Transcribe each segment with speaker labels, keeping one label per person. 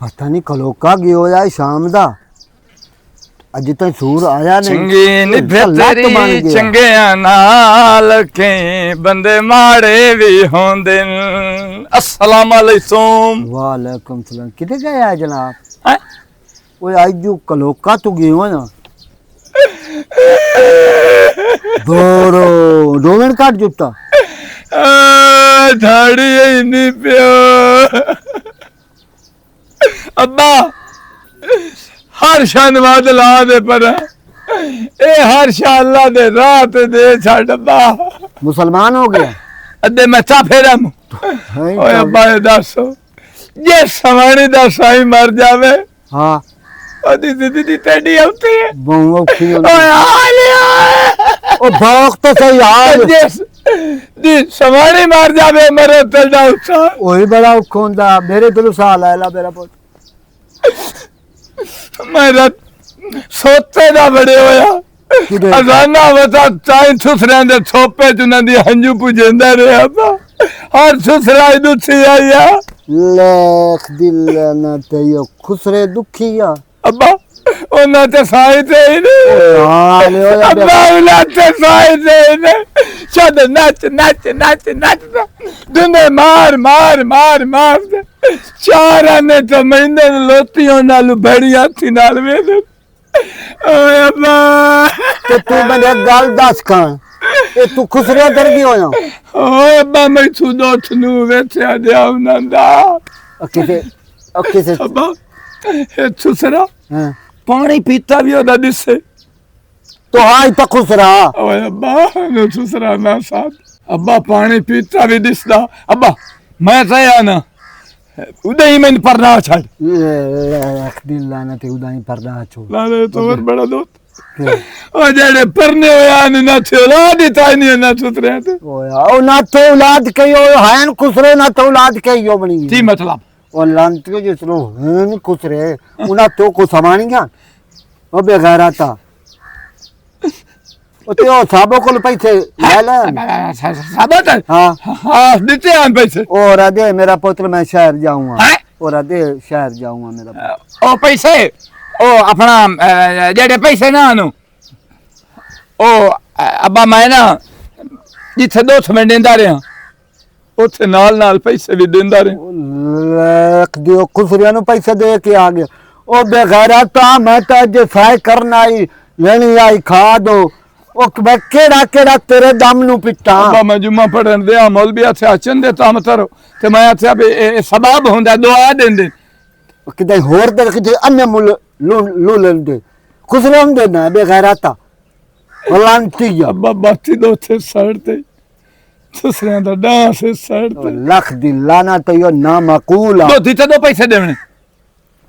Speaker 1: पता नहीं कलोका गयो या शाम दा अज तक सूर आया नहीं।
Speaker 2: चंगी निभेरी चंगिया नाल के बंदे माड़े भी होंदे। अस्सलाम वालेकुम।
Speaker 1: वालेकुम सलाम। किथे गया जनाब? ओए आज जो कलोका तो गयो ना दोरो डोलन काट जुता
Speaker 2: झाड़ी ही नहीं पियो अब्बा हर शनवाद ला दे पर ए हर शाला दे रात दे छड़ अब्बा।
Speaker 1: मुसलमान हो गया
Speaker 2: अदे मैं चा फेरा ओए अब्बा दसो जे सवाणी दा साई मर जावे
Speaker 1: हां
Speaker 2: ओदी जिंदगी टेडी आउती है
Speaker 1: बहु औखी
Speaker 2: ओए हालिया
Speaker 1: ओ भौक तो सही यार
Speaker 2: दी सवाणी मर जावे मेरे तेड़ा उठा
Speaker 1: ओही बड़ा औखोंदा मेरे दिल साल आला मेरा पुत
Speaker 2: मेरा सोते दा बड़े होया अजाना वता चाय सुसरे दे थोपे च उन्हां दी हंजू पुजेंदा रहा था हर सुसरा दुखी आया
Speaker 1: लेख दिल ना ते यो खुसरे दुखिया
Speaker 2: अब्बा ओना ते साई ते
Speaker 1: हां ले
Speaker 2: अब्बा ओना ते साई ते चद नाच नाच नाच नाच दुने मार मार मार मार चार ने तो महीने लोतियों नाल बड़िया थी नाल वे ओए अब्बा
Speaker 1: तो तू मैंने गल दस खान ए तू खुसरे दर गई होया
Speaker 2: ओए अब्बा मैं सुदो थनु वेचा दे नंदा
Speaker 1: किसे
Speaker 2: अब्बा ए सुसरा
Speaker 1: हां
Speaker 2: पानी पीता भी होदा दिसे
Speaker 1: तो हां तो खुसरा
Speaker 2: ओए अब्बा नो सुसरा ना साथ अब्बा पानी पीता भी दिसदा अब्बा मैं सया ना उदय में परना छड़
Speaker 1: लेख दिल ना ते उदाई परदा छोड़
Speaker 2: लाले तो और बड़ा दोस्त ओ जेड़े परने होया ना थे औलाद ताई नहीं ना सुतरे थे
Speaker 1: ओया ओ ना तो औलाद कहियो हैन खुसरे ना तो औलाद कहियो बनी
Speaker 2: की मतलब
Speaker 1: ओ लांतियो जिसरो हैन खुसरे उना तो को समानिया ओ बेगारा था ओ ते ओ साबो को पैसे ले ले
Speaker 2: साबत
Speaker 1: हां
Speaker 2: हां देते हैं पैसे
Speaker 1: और दे मेरा पुत्र मैं शहर जाऊंगा और दे शहर जाऊंगा मेरा
Speaker 2: ओ पैसे ओ अपना जेड़े पैसे ना नु ओ अब्बा मैं ना जिथे दो समय देंदा रहा उथे नाल नाल पैसे भी देंदा रहा
Speaker 1: लेख दियो खुसरिया नु पैसे दे के आ गया ओ बेगारा ता मैं तो जे फाय करना आई लेनी आई खा दो ओ केड़ा केड़ा तेरे दम नु पिटा
Speaker 2: अब्बा मैं जुम्मा पढ़न दे मौलवी आथे अचन दे ताम तरो ते मैं आथे अब सबाब होंदा दुआ देंदे
Speaker 1: किते होर दे किते अन्य मुल लू लेंदे खुसरे हम देना बेगारा ता लांतिया
Speaker 2: अब्बा बाती दो थे सड़ते दूसरे दा डांस सड़ते
Speaker 1: लख दी लाना तो यो ना माकूल
Speaker 2: दो थी दो पैसे देने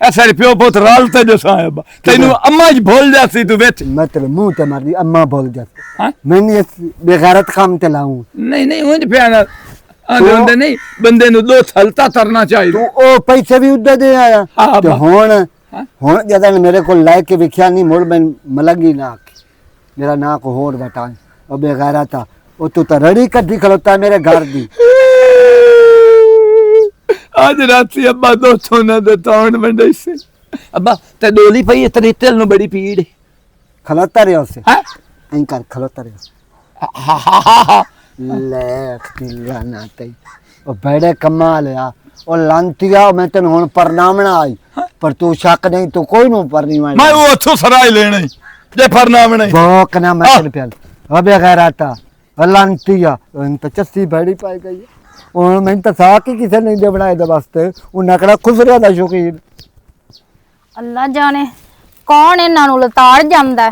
Speaker 2: ऐसे प्यो पुत रालते जो सा अब्बा तेनु अम्मा जी भूल जासी तू बेच
Speaker 1: मैं तेरे मुंह ते मार दी अम्मा भूल जाती
Speaker 2: हां
Speaker 1: मैंने बेगारत काम ते लाऊं
Speaker 2: नहीं नहीं उंज प्याना आंदे नहीं बंदे नु दो हलता तरना चाहिए
Speaker 1: तू ओ पैसे भी उदे दे आया ते हुन ज्यादा मेरे को लायक के विख्या नहीं मोड़ में मलगी ना मेरा ना को होर बता ओ बेगारा था ओ तू तो रड़ी कड्डी खलोता मेरे घर दी
Speaker 2: आज राती अब्बा दो सोना दे ताण मंडई से अब्बा ते डोली पई तेरे तेल नु बड़ी पीड़
Speaker 1: खलोता रे उसे
Speaker 2: हां
Speaker 1: इन कर खलोता रे
Speaker 2: हा हा हा
Speaker 1: लेख दिला ना ते ओ बड़े कमाल आ ओ लांतिया मैं तन हुन परनामना आई पर तू शक नहीं तू कोई नु परनी
Speaker 2: मैं वो अच्छो सराय लेने जे परनामना
Speaker 1: भोक ना मैं तन प्याल अबे गैर आता लांतिया इन तो चस्सी बड़ी पाई गई और मैं तो साक ही किसे नहीं दे बनाए दे वास्ते वो नकड़ा खुसरिया दा शौकीन
Speaker 3: अल्लाह जाने कौन इन्हां नूं लताड़ जांदा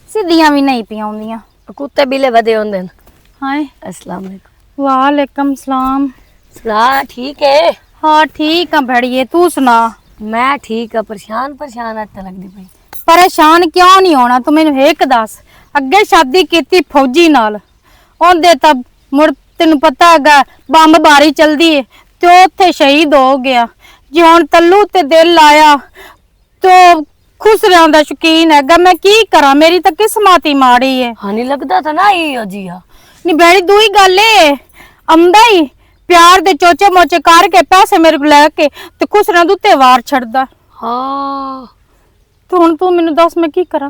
Speaker 3: सिद्धियां भी नहीं पियाउंदियां
Speaker 4: कुत्ते बिले वधे होंदे न
Speaker 3: हाय
Speaker 4: अस्सलाम वालेकुम
Speaker 3: वालेकुम सलाम
Speaker 4: सुना ठीक है
Speaker 3: हाँ ठीक है भड़िए तू सुना
Speaker 4: मैं ठीक है परेशान परेशान आते लगदी पई
Speaker 3: परेशान क्यों नहीं होना तू मैनू एक दस अगे शादी की फौजी नाल ओंदे तब मुड़ तेन पता है बमबारी चलती है तो उत्थे शहीद हो गया जे हुण तल्लू ते दिल आया तो खुसरियां दा शौकीन है मैं की करा मेरी तो किस्मत ही माड़ी है
Speaker 4: हाँ नहीं लगता था ना ये जी हाँ
Speaker 3: नहीं बड़ी दुई गल है आंदा ही ਪਿਆਰ ਦੇ ਚੋਚੇ ਮੋਚੇ ਕਰਕੇ ਪੈਸੇ ਮੇਰੇ ਕੋਲ ਲੈ ਕੇ ਤੇ ਖੁਸਰਿਆਂ ਦੇ ਉੱਤੇ ਵਾਰ ਛੱਡਦਾ।
Speaker 4: ਹਾਂ
Speaker 3: ਤੇ ਹੁਣ ਤੂੰ ਮੈਨੂੰ ਦੱਸ ਮੈਂ ਕੀ ਕਰਾਂ?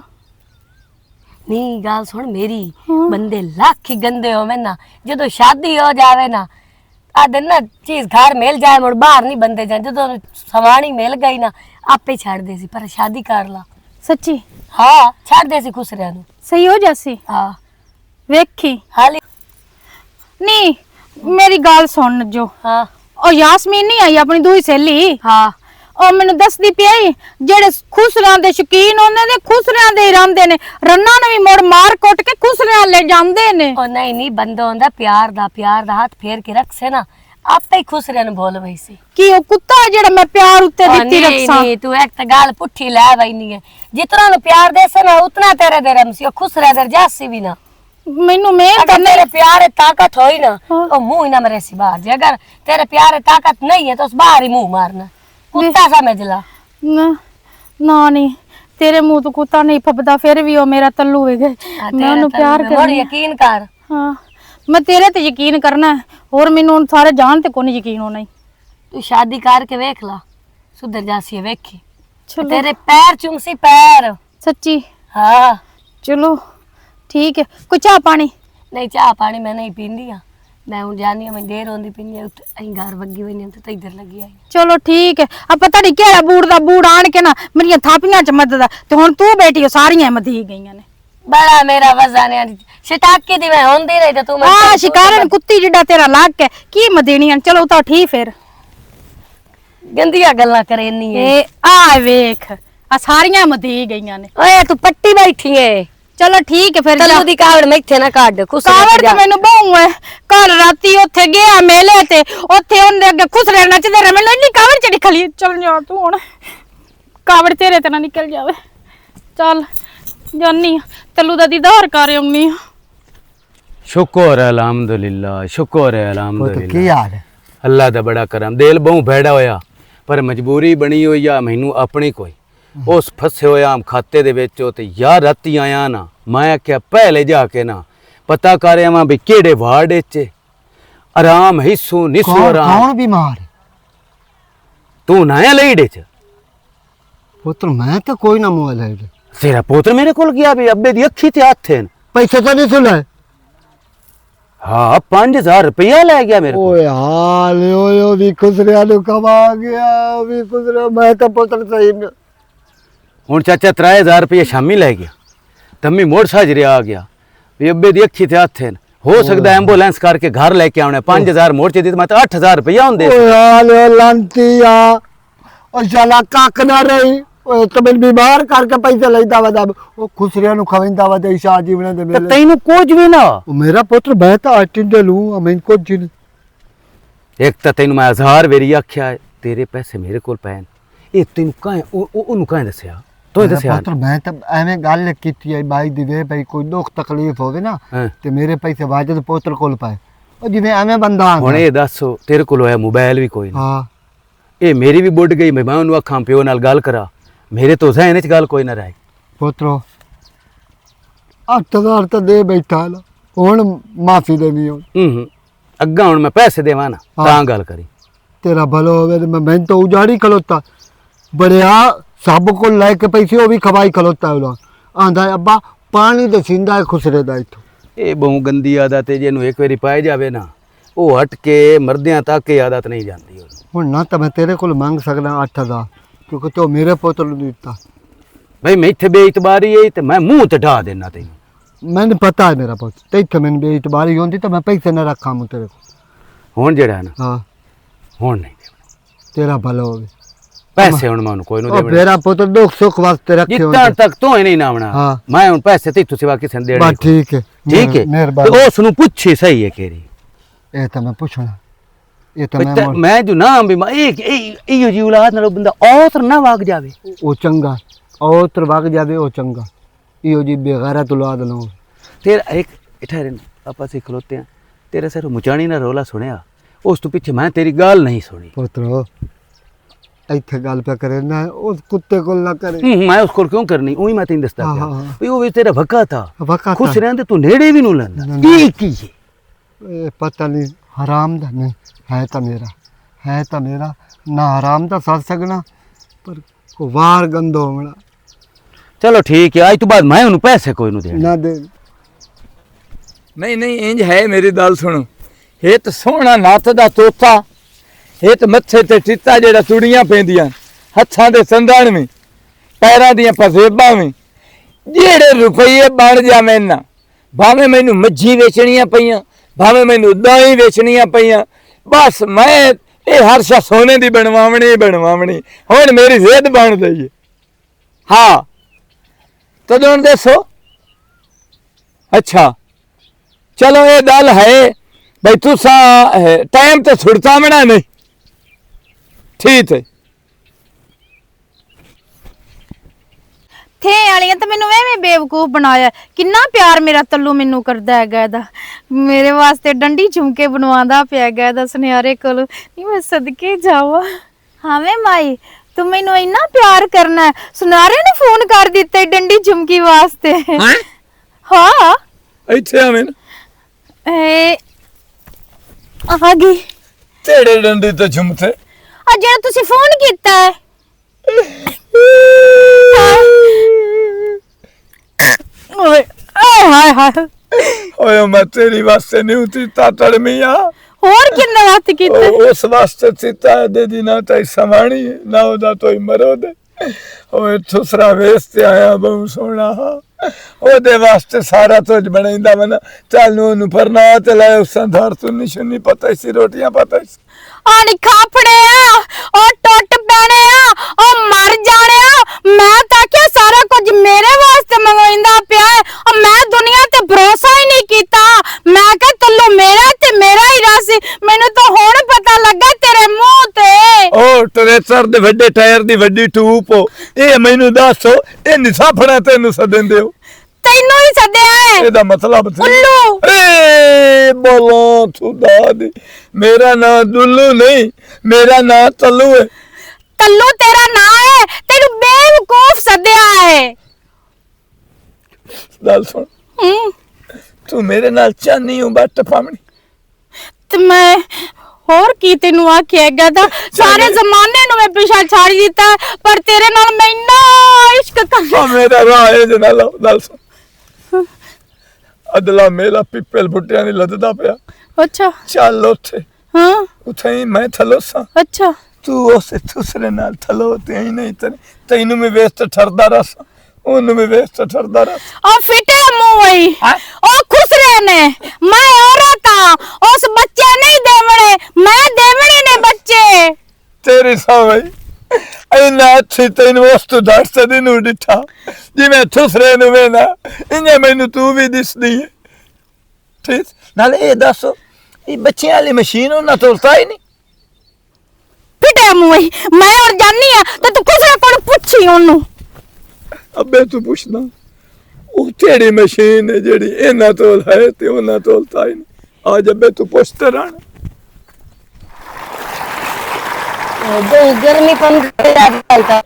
Speaker 4: ਨਹੀਂ ਗੱਲ ਸੁਣ ਮੇਰੀ, ਬੰਦੇ ਲੱਖ ਹੀ ਗੰਦੇ ਹੋਵੇ ਨਾ, ਜਦੋਂ ਸ਼ਾਦੀ ਹੋ ਜਾਵੇ ਨਾ ਆਦੇ ਨਾ ਚੀਜ਼ ਘਰ ਮਿਲ ਜਾਏ ਮੁੜ ਬਾਹਰ ਨਹੀਂ ਬੰਦੇ ਜਾਣ, ਜਦੋਂ ਸਵਾਣੀ ਮਿਲ ਗਈ ਨਾ ਆਪੇ ਛੱਡ ਦੇ ਸੀ, ਪਰ ਸ਼ਾਦੀ ਕਰ ਲਾ।
Speaker 3: ਸੱਚੀ?
Speaker 4: ਹਾਂ ਛੱਡ ਦੇ ਸੀ ਖੁਸਰਿਆਂ ਨੂੰ।
Speaker 3: ਸਹੀ ਹੋ ਜਾਸੀ?
Speaker 4: ਹਾਂ
Speaker 3: ਵੇਖੀ
Speaker 4: ਹਾਲੀ।
Speaker 3: ਨਹੀਂ ਮੇਰੀ ਗੱਲ ਸੁਣ ਜੋ,
Speaker 4: ਹਾਂ
Speaker 3: ਉਹ ਯਾਸਮੀਨ ਨਹੀਂ ਆਈ ਆਪਣੀ ਦੂਈ ਸਹੇਲੀ,
Speaker 4: ਹਾਂ
Speaker 3: ਉਹ ਮੈਨੂੰ ਦੱਸਦੀ ਪਈ ਜਿਹੜੇ ਖੁਸਰਿਆਂ ਦੇ ਸ਼ੌਕੀਨ ਉਹਨਾਂ ਦੇ ਖੁਸਰਿਆਂ ਦੇ ਹੀ ਰਹਿੰਦੇ ਨੇ, ਰੰਨਾਂ ਨੂੰ ਵੀ ਮੁੜ ਮਾਰ ਕੁੱਟ ਕੇ ਖੁਸਰਿਆਂ ਲੈ ਜਾਂਦੇ ਨੇ।
Speaker 4: ਉਹ ਨਹੀਂ ਬੰਦਾ ਹੁੰਦਾ ਪਿਆਰ ਦਾ ਹੱਥ ਫੇਰ ਕੇ ਰੱਖਸੇ ਨਾ ਆਪੇ ਹੀ ਖੁਸਰਿਆਂ ਨੂੰ ਬੋਲ ਵਈ ਸੀ।
Speaker 3: ਕੀ ਉਹ ਕੁੱਤਾ ਹੈ ਜਿਹੜਾ ਮੈਂ ਪਿਆਰ ਉੱਤੇ ਦਿੱਤੀ ਰੱਖਾਂ?
Speaker 4: ਨਹੀਂ ਤੂੰ ਇੱਕ ਤਾਂ ਗੱਲ ਪੁੱਠੀ ਲੈ ਵਈ ਨਹੀਂ ਹੈ, ਜਿਤਨਾ ਨੂੰ ਪਿਆਰ ਦੇਸੇ ਨਾ ਉਤਨਾ ਤੇਰੇ ਦੇ ਰਮਸੀ, ਉਹ ਖੁਸਰਿਆਂ ਦੇ ਜਾਸੀ ਵੀ ਨਾ।
Speaker 3: ਮੈਨੂੰ ਮੈਂ
Speaker 4: अगर तेरे प्यार है ताकत हो ही ना तो मुंह ही ना मेरे से बाहर जे, अगर तेरे प्यार है ताकत नहीं है तो उस बाहर ही मुंह मारना, कुत्ता समझ ला।
Speaker 3: ਨਾ ਨਹੀਂ ਤੇਰੇ ਮੂੰਹ ਤੋਂ ਕੁੱਤਾ ਨਹੀਂ ਫੱਬਦਾ, ਫਿਰ ਵੀ ਉਹ ਮੇਰਾ ਤੱਲੂ ਹੈ ਗਏ। ਮੈਂ ਉਹਨੂੰ ਪਿਆਰ
Speaker 4: मोर
Speaker 3: ਕਰਦੀ
Speaker 4: यकीन कर।
Speaker 3: ਹਾਂ ਮੈਂ ਤੇਰੇ ਤੇ ਯਕੀਨ ਕਰਨਾ ਹੈ, ਹੋਰ ਮੈਨੂੰ ਹੁਣ ਸਾਰੇ ਜਾਣ ਤੇ ਕੋਈ ਨਹੀਂ ਯਕੀਨ ਹੋਣਾ ਹੀ।
Speaker 4: तू शादी करके वेख ला सुधर जासी है, वेखी
Speaker 3: चलो
Speaker 4: तेरे पैर चुमसी पैर।
Speaker 3: सच्ची?
Speaker 4: हाँ
Speaker 3: चलो ठीक है, कुछ चाह पानी?
Speaker 4: नहीं चाह पानी मैं नहीं पींदी हाँ, मैं हूं जानी मैं देर होंदी पींदी अं घर वगी हुई नहीं तो इधर लगी आई।
Speaker 3: चलो ठीक है, अब पता नहीं केड़ा बूढ़ दा बूढ़ आन के ना मेरी थापियां च मदद ते हुन तू बेटी हो सारियां मधी गईयां ने।
Speaker 4: बड़ा मेरा वजन है शिटाकी दी मैं होंदी रही तो तू
Speaker 3: हां शिकारन कुत्ती जिड्डा तेरा लाग के की मदीनी। चलो तो ठीक फिर
Speaker 4: गंदियां गल्लां करे नहीं है।
Speaker 3: ए आ वेख आ सारियां मधी गईयां ने।
Speaker 4: ओए तू पट्टी बैठी है।
Speaker 3: चलो ठीक है फिर
Speaker 4: तलू दी कावड़ मैं इत्थे ना काट
Speaker 3: कावड़ ते मैनू बहु है, कल राती ओथे गया मेले ते ओथे ओंदे अगे खुसरे नचदे रहे, मैनू इन्नी कावड़ चढ़ी खली। चल जा तू हुण, कावड़ तेरे ते ना निकल जावे। चल जानी तलू दा दीदार कर आउनी।
Speaker 5: शुक्र है अल्हम्दुलिल्लाह, शुक्र है
Speaker 1: वो तो
Speaker 5: अल्हम्दुलिल्लाह।
Speaker 1: की यार है
Speaker 5: अल्लाह दा बड़ा करम। दिल बहु भैड़ा होया पर मजबूरी बनी हुई आ मैनू अपनी कोई उस फसे होया हम खाते दे विच ते यार राती आया ना मैं क्या पहले जाके ना पता कर आवां भी केड़े वार्ड च आराम हिस्सू निस्सू
Speaker 1: कौन
Speaker 5: आराम।
Speaker 1: कौन बीमार है?
Speaker 5: तू नया लेडे च
Speaker 1: पुत्र मैं तो कोई ना मोबाइल है।
Speaker 5: तेरा पुत्र मेरे कोल गया भी अब्बे दी अखी ते हथ हैं।
Speaker 1: पैसे तो नहीं सुना?
Speaker 5: हाँ 5000 रुपया ले गया मेरे को।
Speaker 1: ओए हाल ओए भी खुसरिया नु कमा गया भी खुसरिया मैं तो पुत्र सही में
Speaker 5: हुण चाचा 3000 रुपया शामी ले गया तम्मी मोड़ साजरे आ गया भी अब्बे दी अखी ते हथ हैं। हो सकदा एम्बुलेंस करके घर लेके आने 5000 मोड़ च दी मैं तो 8000 रुपया होंदे।
Speaker 1: ओए हाल लांतिया ओ शाला काक ना रही ओए तो मैं बीमार करके पैसे लेता वदा ओ खुसरिया नु खवेंदा वदा शाह जीवन दे मेरे
Speaker 5: तैनू कुछ भी ना।
Speaker 1: ओ मेरा पुत्र मैं तो अटिंडे लूं मैं को जिन
Speaker 5: एक तो तैनू मैं 1000 वेरी आख्या है तेरे पैसे मेरे कोल पैन ए तैनू काहे ओनू काहे दसया तो दसया
Speaker 1: पुत्र मैं तो एवें गल कीती है बाई दी वे भाई कोई दुख तकलीफ होवे ना ते मेरे पैसे वाजद पुत्र कोल पाए ओ जिवें एवें बंदा
Speaker 5: हुण ए दस तेरे कोल होया मोबाइल भी कोई ना।
Speaker 1: हां
Speaker 5: ए मेरी भी बुढ़ गई मैं ओनू आखां पिओ नाल गल करा मेरे तो जहन च गल कोई ना रही।
Speaker 1: पुत्रो 8000 तो दे बैठा ना हुण माफी देनी हो
Speaker 5: अग्गा हुण मैं पैसे देवां ना तां गल करी
Speaker 1: तेरा भलो होवे मैं तो उजाड़ी खलोता बड़िया सब को लेके पैसे वो भी खवाई खलोता है आंदा अब्बा पानी तो सींदा है खुसरे दा इथों।
Speaker 5: ए बहु गंदी आदत है जेनू एक बारी पाए जावे ना वो हट के मर्दियां तक ये आदत नहीं जाती।
Speaker 1: हुण ना तो मैं तेरे को मांग सकदा 8000 क्योंकि तो मेरे पुत्र नु दिता
Speaker 5: भाई मैं इत्थे बेइतबारी है ते मैं मुंह ते ढा देना तैनू।
Speaker 1: मैंने पता है मेरा पुत्र ते इत्थे मैंने बेइतबारी होंदी तो मैं पैसे ना रखा मु तेरे को।
Speaker 5: हुण जेड़ा ना
Speaker 1: हां
Speaker 5: हुण नहीं देना
Speaker 1: तेरा भलो होवे
Speaker 5: पैसे हुण मैं कोई नु
Speaker 1: ओ
Speaker 5: देवणे
Speaker 1: मेरा पुत्र दुख सुख वास्ते रखे
Speaker 5: जितना तक तो ही नहीं नावना
Speaker 1: हाँ।
Speaker 5: मैं हुण पैसे ते तुसे बाकी सन देने
Speaker 1: बस ठीक है
Speaker 5: ठीक है
Speaker 1: मेहरबानी
Speaker 5: तो उस नु पूछी सही है केरी
Speaker 1: ए तो मैं पूछना ये तो
Speaker 5: मैं जो नाम भी एक इयो जी औलाद नाल बंदा औतर ना वाग जावे
Speaker 1: ओ चंगा और तो भाग जावे ओ चंगा इयो जी बेगैरत औलाद ना हो।
Speaker 5: तेरा एक ठहरे आपा से खलोते हैं तेरे सर मुचाणी ना रोला सुनया उस तो पीछे मैं तेरी गाल नहीं सुनी।
Speaker 1: पुत्र इत्थे गल पे करे ना उस कुत्ते को ना करे
Speaker 5: मैं उसको क्यों करनी ओही मैं तेन दसदा
Speaker 1: हाँ,
Speaker 5: पिया
Speaker 1: हाँ, हाँ।
Speaker 5: भी वो भी तेरा वका था
Speaker 1: वका
Speaker 5: खुश
Speaker 1: था।
Speaker 5: रहंदे तू नेड़े भी नु लंदा
Speaker 1: ना।
Speaker 5: ये की है
Speaker 1: ए पता नहीं हराम दा नहीं है तो मेरा ना हराम दा सच सकना पर को वार गंदो होना
Speaker 5: चलो ठीक है, आज तो बाद मैं उन्हें पैसे कोई नहीं देने।
Speaker 1: ना दे।
Speaker 2: नहीं नहीं इंज है, मेरी गल सुनो। ये तो सोहना नत्थ दा तोता, ये तो मत्थे ते टित्ता जेड़ा तुड़ियां पैंदियां, हत्थां दे संदन में, पैरां दियां पसेबां में, जेड़े रुपये बन जावे ना, भावें मैनू मज्झी वेचणियां पईयां, भावें मैनू दाई वेचणियां पईयां, बस मैं ये हर शा सोने दी बनवावणी हुण मेरी जिद बन गई है। हाँ तदों दसो। अच्छा चलो ये गल है भाई तुसा टाइम तो छुड़ता मना नहीं, ठीक है।
Speaker 3: थे वालियां तो मैनू एवें बेवकूफ बनाया। किन्ना प्यार मेरा तल्लू मैनू करदा हैगा एदा, मेरे वास्ते डंडी झुमके बनवांदा पिया हैगा एदा सुनियारे कोल। नी मैं सदके जावा। हाँ वे माई तू मैनू इन्ना प्यार करना है, सुनारे ने फोन कर दिता डंडी झुमकी वास्ते। हाँ
Speaker 2: इत्थे आवें
Speaker 3: आ गई
Speaker 2: तेरे डंडी तो झुमते
Speaker 3: आ जेड़ा तुसी फोन कीता है। ओए हाय हाय
Speaker 2: ओए मैं तेरी वास्ते नहीं उठी तातड़ मिया,
Speaker 3: और किन्ना बात कीता
Speaker 2: उस वास्ते सीता दे दी ना ताई समाणी ना ओदा तोई मरो दे। ओए दूसरा वेस ते आया बहु सोना ओदे वास्ते सारा तुझ बनाइंदा मना चल ओनु फरना ते लाए उस धर तू निशुनी पता सी रोटियां पता सी
Speaker 3: आनी खापड़े आ ओ टुट पैने आ ओ मर जाने आ। मैं तो क्या सारा कुछ मेरे वास्ते मंगवाइंदा पिया है और मैं दुनिया ते भरोसा ही नहीं कीता। मैं कह तल्लू मेरा ते मेरा ही रासी, मैनू तो हुण पता लगा तेरे मुंह ते।
Speaker 2: ओ ट्रेसर दे वड्डे टायर दी वड्डी टूप हो ए मैनू दसो ए निसाफड़ा तेनू सदेंदे हो
Speaker 3: तैनू ही सद्या है
Speaker 2: एदा मतलब
Speaker 3: उल्लू।
Speaker 2: ए बोलो खुदा दी मेरा नाम दुल्लू नहीं मेरा नाम तल्लू है।
Speaker 3: तल्लू तेरा ना है, तेनू बेवकूफ सद्या है।
Speaker 2: गल सुन तू मेरे नाल चाहनी हूं बट पावनी
Speaker 3: ते मैं और की तेनू आखेगा था सारे जमाने नु मैं पीछा छाड़ दिता है, पर तेरे नाल मैं इन्ना इश्क कर।
Speaker 2: मेरा राह है जना लो गल सुन अदला मेला पिपल बुटियां नी लददा पिया।
Speaker 3: अच्छा
Speaker 2: चल उथे
Speaker 3: हाँ
Speaker 2: उथे ही मैं थलोसा
Speaker 3: अच्छा
Speaker 2: तू उस दूसरे नाल थलोते ही नहीं तैनू में वेस्ट ठरदा रस ओनू में वेस्ट ठरदा रस
Speaker 3: ओ फिटे मुंह वही ओ खुश रहने मैं औरत हां, उस बच्चे नहीं देवणे मैं देवणे ने बच्चे
Speaker 2: तेरी सावई ऐना अच्छी तेन वस्तु दस दिन उठा जिवें दूसरे नु वेना इन्ने मैनू तू भी दिसदी है। ठीक नाले ए दसो ये बच्चियां वाली मशीन ना तोलता ही नहीं।
Speaker 3: फिटे मुंह वही मैं और जानी है तो तू खुश कोन पूछी ओनू।
Speaker 2: अबे तू पूछना वो तेरी मशीन है जेड़ी इना तोल है ते ओना तोलता ही नहीं। आज अबे तू पूछते रहना
Speaker 4: बहुत गर्मी कम कर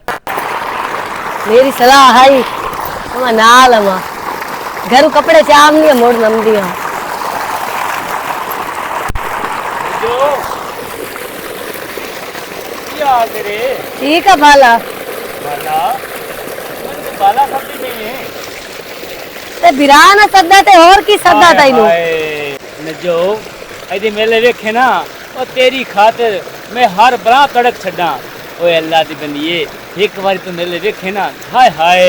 Speaker 4: मेरी सलाह है तुम नाल अमा घर कपड़े चाम नहीं मोड़ नम दिया ठीक है बाला
Speaker 6: बाला सब्जी नहीं है
Speaker 4: ते बिरा ना सदा ते और की सदा तैनू
Speaker 6: नजो ऐदे मेले वेखे ना ओ तेरी खातिर मैं हर बरा कड़क छड़ा। ओए अल्लाह दी बंदिए एक बार तू मेले वेखे ना हाय हाय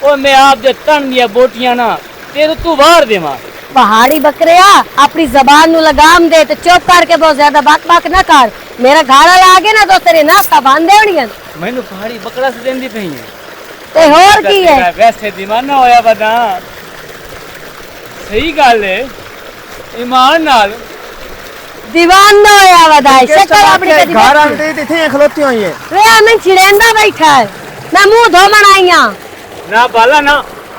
Speaker 6: ओ मैं आप दे तन दिया बोटियां ना तेरे तू वार देवा।
Speaker 4: पहाड़ी बकरिया अपनी जबान नु लगाम दे ते चुप करके बहुत ज्यादा बाक बाक ना कर। मेरा घाड़ा लागे ना तो तेरे नासा बांध देवणियां।
Speaker 6: मैनू पहाड़ी बकरा से देंदी पई है
Speaker 4: ते और की है
Speaker 6: वैसे दीवाना होया बदा सही गल है ईमान नाल
Speaker 4: दीवाना होया वदाई शक्ल अपनी कदी
Speaker 1: घर आंटी इथे खलोती हुई है
Speaker 4: वे मैं छिड़ेंदा बैठा है मैं मुंह धोमण आईया
Speaker 6: ना बाला ना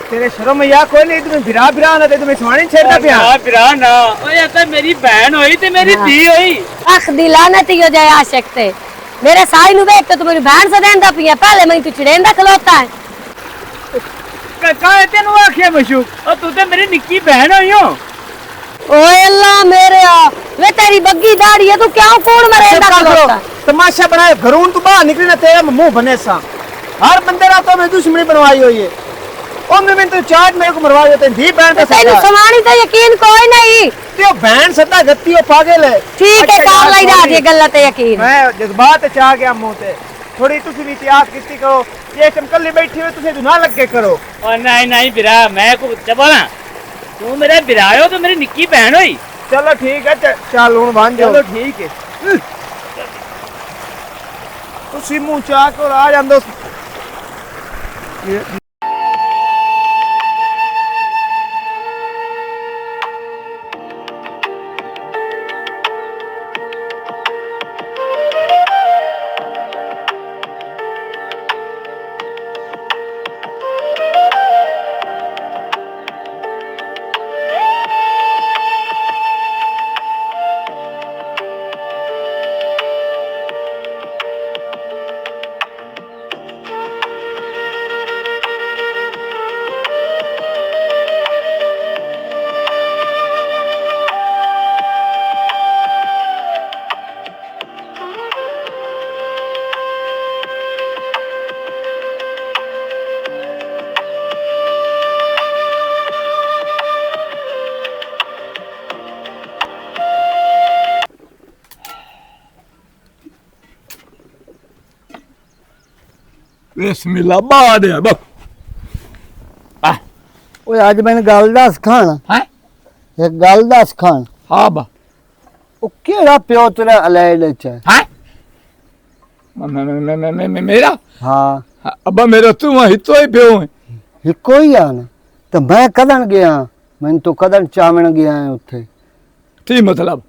Speaker 1: तेरे शर्म या कोई नहीं तुम्हें भिरा भिरा ना ते तुम्हें सुहानी छेड़ना पिया
Speaker 6: ना पिरा ना ओए तो मेरी बहन होई ते मेरी धी होई
Speaker 4: अख दी लानत ही हो जाए आशिक ते मेरे साई नु देख के तू मेरी बहन से देंदा पिया पहले मैं तू छिड़ेंदा खलोता है
Speaker 6: का तेनू आखिया मशू और तू ते मेरी निक्की बहन होई हो
Speaker 4: ओए अल्लाह मेरे वे तेरी बग्गी दाढ़ी है तू क्यों कौन मरेंदा खलोता
Speaker 7: तमाशा बनाए घरों तू बाहर निकली ना तेरा मुंह बने सा हर बंदे ना तो मैं दुश्मनी बनवाई हुई है ओ मैं तो चार्ज मेरे को मरवा देते धी बहन का
Speaker 4: तेनु समानी तो यकीन कोई नहीं
Speaker 7: ते ओ बहन सदा गत्ती ओ पागल है
Speaker 4: ठीक है कर लाई जा ये गल्ला ते यकीन
Speaker 7: मैं जज्बात च आ गया मुंह ते थोड़ी तुसी भी इतिहास किस्ती करो ये चमकली बैठी हुई तुसे ना लग के करो
Speaker 6: और नहीं नहीं बिरा मैं को चबला तू मेरा बिरायो तो मेरी निक्की बहन होई
Speaker 7: चलो ठीक है चल हुन बन जाओ
Speaker 6: चलो ठीक है
Speaker 7: तुसी मुंह चा कर आ जांदो
Speaker 2: बिस्मिल्लाह बाद है बस
Speaker 1: ਓਏ ਅੱਜ ਮੈਨੂੰ ਗੱਲ ਦੱਸ ਖਾਨ
Speaker 2: ਹੈ
Speaker 1: ਇੱਕ ਗੱਲ ਦੱਸ ਖਾਨ
Speaker 2: ਹਾਂ ਬਾ
Speaker 1: ਉਹ ਕਿਹੜਾ ਪਿਓ ਤੇਰਾ ਅਲੈਡ ਚ ਹੈ
Speaker 2: ਹੈ मेरा
Speaker 1: ਹਾਂ
Speaker 2: अब्बा मेरा तू वहीं तो ही पियो है
Speaker 1: ਇੱਕੋ ਹੀ ਆ ਨਾ ਤੇ ਮੈਂ ਕਦਣ ਗਿਆ ਮੈਨੂੰ ਤਾਂ ਕਦਣ ਚਾਵਣ ਗਿਆ ਉੱਥੇ
Speaker 2: की मतलब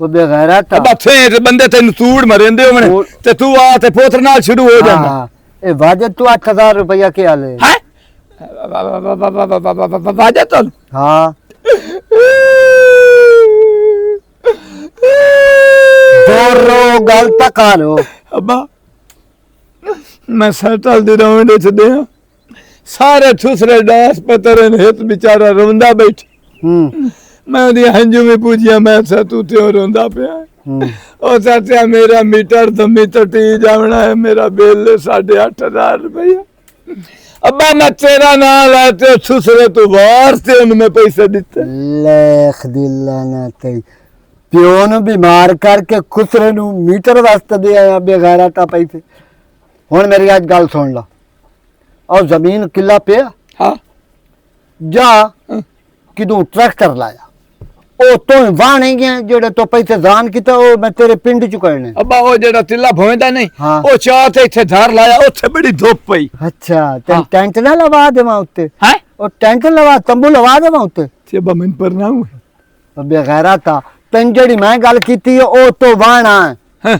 Speaker 1: ਉਹ ਬੇਗੈਰਤ
Speaker 2: अब्बा थे ते बंदे तेन सूड़ मरेंदे होने ते तू आ ते पोतर नाल शुरू हो जांदा
Speaker 1: ਹਾਂ ਇਹ ਵਾਜਦ ਤੂੰ 8000 ਰੁਪਇਆ ਕੀ ਹਾਲੇ
Speaker 2: है वाजा तो
Speaker 1: ਹਾਂ ਦੋਰੋ ਗੱਲ ਤਕਾਰੋ
Speaker 2: अब्बा मैं सैटल दी रौंड च दे सारे ठुसरे डास पतर हित बेचारा रोंदा बैठी
Speaker 1: ਹੂੰ
Speaker 2: मैं ओदी हंजू में पूछिया मैं सा तू ते रोंदा पिया
Speaker 1: ਹੂੰ
Speaker 2: ओ चाचा मेरा मीटर तो मीटर टी जावना है मेरा बिल 8,500 रुपया अब्बा मैं तेरा नाम लाते ठुसरे तू बाहर से उनमें पैसे दिते
Speaker 1: लेख दिला ना ते ਪਿਓ ਨੂੰ ਬਿਮਾਰ ਕਰਕੇ ਖੁਸਰੇ ਨੂੰ ਮੀਟਰ ਵਾਸਤੇ ਦੇ ਆਇਆ ਬੇਗਾਰਾ ਟਾ ਪੈਸੇ ਹੁਣ ਮੇਰੀ ਅੱਜ ਗੱਲ ਸੁਣ ਲਾ ਔਰ ਜ਼ਮੀਨ ਕਿੱਲਾ ਪਿਆ
Speaker 2: हाँ
Speaker 1: ਜਾ ਕਿਦੋਂ ਟਰੈਕਟਰ ਲਾਇਆ ਉਹ ਤੋਂ ਵਾਣੇ ਗਿਆ ਜਿਹੜੇ ਤੋਂ ਪੈਸੇ ਦਾਨ ਕੀਤਾ ਉਹ ਮੈਂ ਤੇਰੇ ਪਿੰਡ ਚ ਕਰਨੇ
Speaker 2: अब्बा वो जेड़ा तिल्ला भोंदा नहीं
Speaker 1: हाँ।
Speaker 2: ओ चाह ते इथे धार लाया ओथे बड़ी धुप पई
Speaker 1: ਅੱਛਾ ਤੇ ਟੈਂਟ ਨਾ ਲਵਾ ਦੇਵਾਂ ਉੱਤੇ
Speaker 2: हैं
Speaker 1: ਉਹ ਟੈਂਟ ਲਵਾ ਤੰਬੂ ਲਵਾ ਦੇਵਾਂ ਉੱਤੇ
Speaker 2: ते अब्बा मन पर ना हुए
Speaker 1: ਬੇਗਾਰਾ ਤਾ ਤੈਨੂੰ ਜਿਹੜੀ ਮੈਂ ਗੱਲ ਕੀਤੀ ਹੈ ਉਹ ਤੋਂ ਵਾਣਾ
Speaker 2: हैं